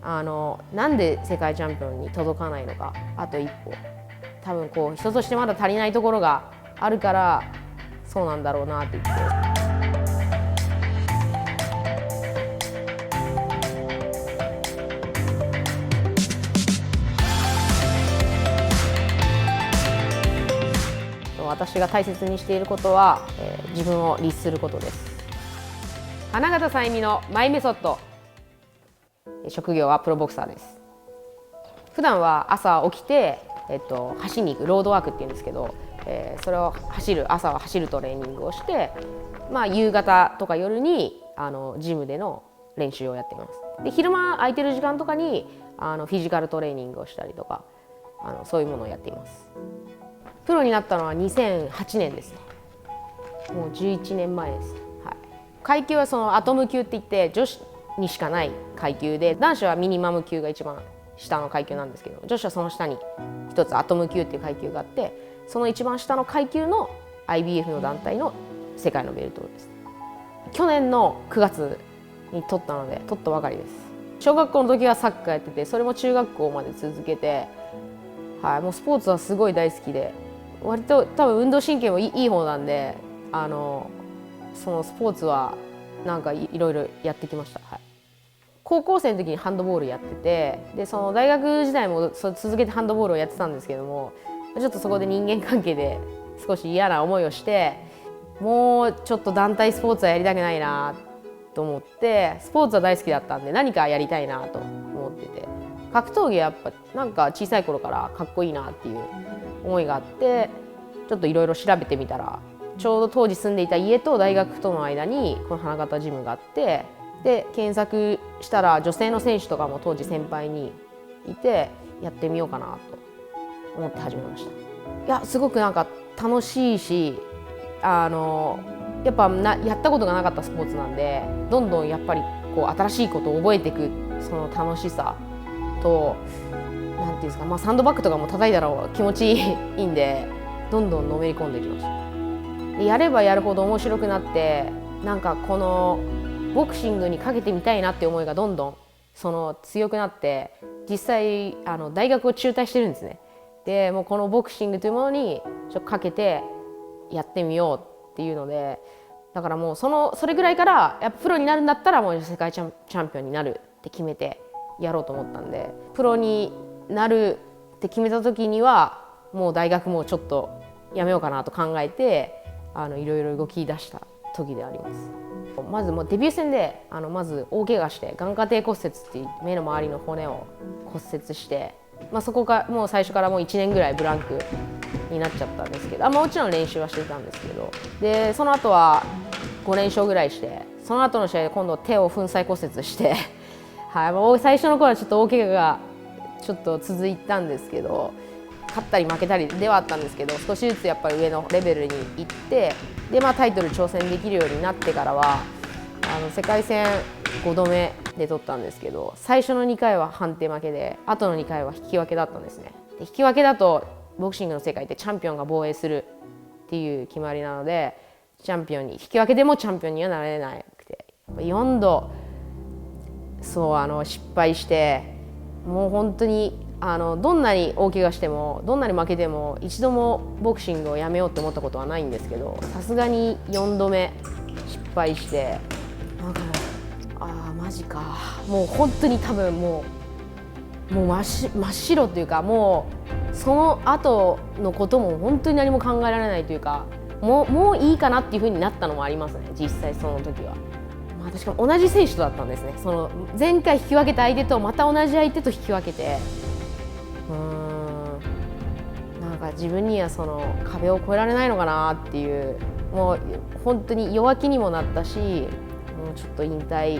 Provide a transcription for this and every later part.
なんで世界チャンピオンに届かないのか、あと一歩、多分こう人としてまだ足りないところがあるからそうなんだろうなって言って。私が大切にしていることは、自分を律することです。花形さゆみのマイメソッド。職業はプロボクサーです。普段は朝起きて、走りに行くロードワークっていうんですけど、それを朝は走るトレーニングをして、夕方とか夜にジムでの練習をやっています。で昼間空いてる時間とかにフィジカルトレーニングをしたりとかそういうものをやっています。プロになったのは2008年ですね。もう11年前ですね。はい、階級はそのアトム級って言って女子にしかない階級で、男子はミニマム級が一番下の階級なんですけど、女子はその下に一つアトム級っていう階級があって、その一番下の階級の IBF の団体の世界のベルトです。去年の9月に取ったので、取ったばかりです。小学校の時はサッカーやってて、それも中学校まで続けて、もうスポーツはすごい大好きで、割と多分運動神経もいい方なんで、そのスポーツはなんかいろいろやってきました。はい、高校生の時にハンドボールやってて、でその大学時代も続けてハンドボールをやってたんですけども、ちょっとそこで人間関係で少し嫌な思いをして、もうちょっと団体スポーツはやりたくないなと思って、スポーツは大好きだったんで何かやりたいなと思ってて、格闘技はやっぱなんか小さい頃からかっこいいなっていう思いがあって、ちょっといろいろ調べてみたら、ちょうど当時住んでいた家と大学との間にこの花形ジムがあって、で検索したら女性の選手とかも当時先輩にいて、やってみようかなと思って始めました。いやすごくなんか楽しいし、やっぱやったことがなかったスポーツなんで、どんどんやっぱりこう新しいことを覚えていくその楽しさと、なんていうんですか、サンドバッグとかも叩いたら気持ちいいんで、どんどんのめり込んできました。でやればやるほど面白くなって、なんかこのボクシングにかけてみたいなって思いがどんどん強くなって、実際大学を中退してるんですね。でもうこのボクシングというものにちょっとかけてやってみようっていうので、だからもうそれぐらいからやっぱプロになるんだったらもう世界チャンピオンになるって決めてやろうと思ったんで、プロになるって決めた時にはもう大学もちょっとやめようかなと考えて、いろいろ動き出した時であります。まずもうデビュー戦でまず大怪我して、眼下底骨折っていう目の周りの骨を骨折して、そこがもう最初からもう1年ぐらいブランクになっちゃったんですけど、もちろん練習はしていたんですけど、でその後は5連勝ぐらいして、その後の試合で今度手を粉砕骨折して最初の頃はちょっと大怪我がちょっと続いたんですけど、勝ったり負けたりではあったんですけど、少しずつやっぱり上のレベルに行って、でタイトル挑戦できるようになってからは世界戦5度目で取ったんですけど、最初の2回は判定負けで、後の2回は引き分けだったんですね。で引き分けだとボクシングの世界ってチャンピオンが防衛するっていう決まりなので、引き分けでもチャンピオンにはなれなくて、4度失敗して、もう本当にどんなに大怪我してもどんなに負けても一度もボクシングをやめようと思ったことはないんですけど、さすがに4度目失敗して、なんかマジか、もう本当に多分もう真っ白というか、もうその後のことも本当に何も考えられないというか、もういいかなっていう風になったのもありますね、実際その時は。しかも同じ選手とだったんですね。その前回引き分けた相手とまた同じ相手と引き分けて、なんか自分にはその壁を越えられないのかなっていう、もう本当に弱気にもなったし、もうちょっと引退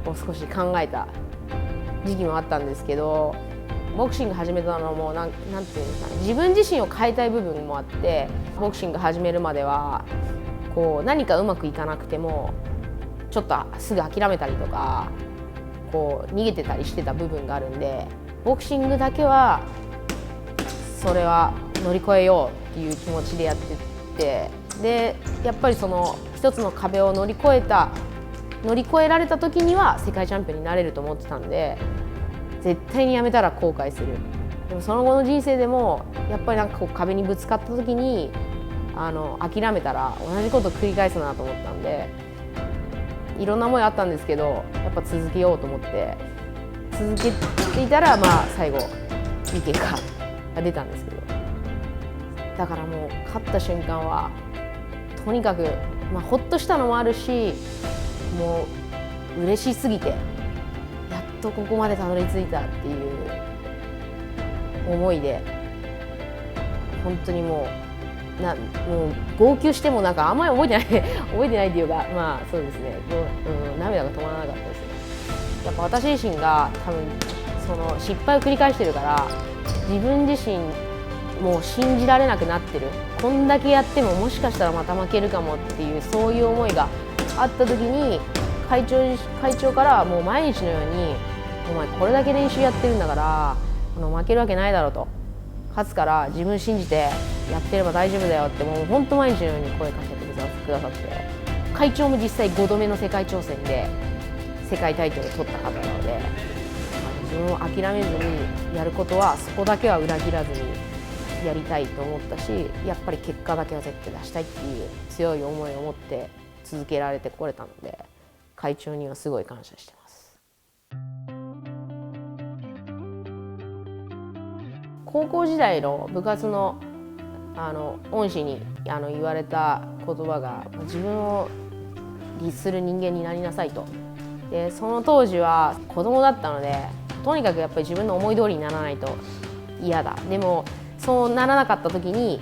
を少し考えた時期もあったんですけど、ボクシング始めたのもなんていうんですかね、自分自身を変えたい部分もあって、ボクシング始めるまではこう何かうまくいかなくてもちょっとすぐ諦めたりとか、こう逃げてたりしてた部分があるんで、ボクシングだけはそれは乗り越えようっていう気持ちでやってって、でやっぱりその一つの壁を乗り越えられた時には世界チャンピオンになれると思ってたんで、絶対にやめたら後悔する。でもその後の人生でもやっぱりなんかこう壁にぶつかった時に諦めたら同じこと繰り返すなと思ったんで、いろんな思いあったんですけど、やっぱ続けようと思って続けていたら、まあ最後いい結果が出たんですけど、だからもう勝った瞬間はとにかく、まあ、ほっとしたのもあるし、もう嬉しすぎてやっとここまでたどり着いたっていう思いで、本当にもう号泣してもなんかあんまり覚えてない覚えてないっていうか、まあそうですね、涙が止まらなかったですね。やっぱ私自身が多分その失敗を繰り返してるから、自分自身もう信じられなくなってる、こんだけやってももしかしたらまた負けるかもっていう、そういう思いがあった時に会長からもう毎日のように「お前これだけ練習やってるんだから負けるわけないだろう」と「勝つから自分信じてやってれば大丈夫だよ」ってもう本当毎日のように声かけてくださって、会長も実際5度目の世界挑戦で世界タイトルを取った方なので、自分を諦めずにやることはそこだけは裏切らずにやりたいと思ったし、やっぱり結果だけは絶対出したいっていう強い思いを持って続けられてこれたので、会長にはすごい感謝してます。高校時代の部活の恩師に言われた言葉が、自分を律する人間になりなさいと。でその当時は子供だったので、とにかくやっぱり自分の思い通りにならないと嫌だ、でもそうならなかった時に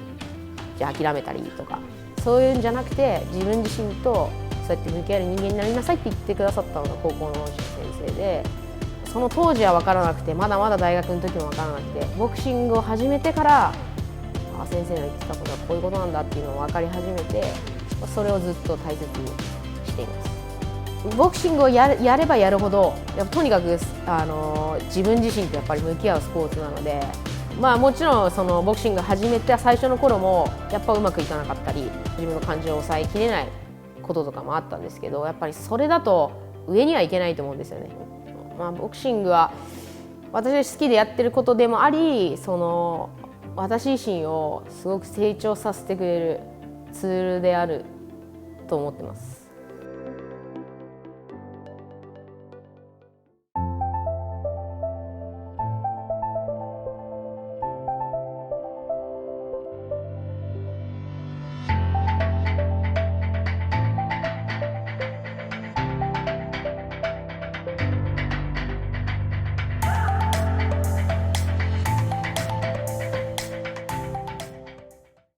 じゃあ諦めたらいいとか、そういうんじゃなくて自分自身とそうやって向き合える人間になりなさいって言ってくださったのが高校の恩師先生で、その当時は分からなくて、まだまだ大学の時も分からなくて、ボクシングを始めてから先生の言ってたことはこういうことなんだっていうのを分かり始めて、それをずっと大切にしています。ボクシングをやればやるほどとにかく自分自身とやっぱり向き合うスポーツなので、まあもちろんそのボクシング始めた最初の頃もやっぱうまくいかなかったり、自分の感情を抑えきれないこととかもあったんですけど、やっぱりそれだと上にはいけないと思うんですよね。まあ、ボクシングは私好きでやってることでもあり、私自身をすごく成長させてくれるツールであると思ってます。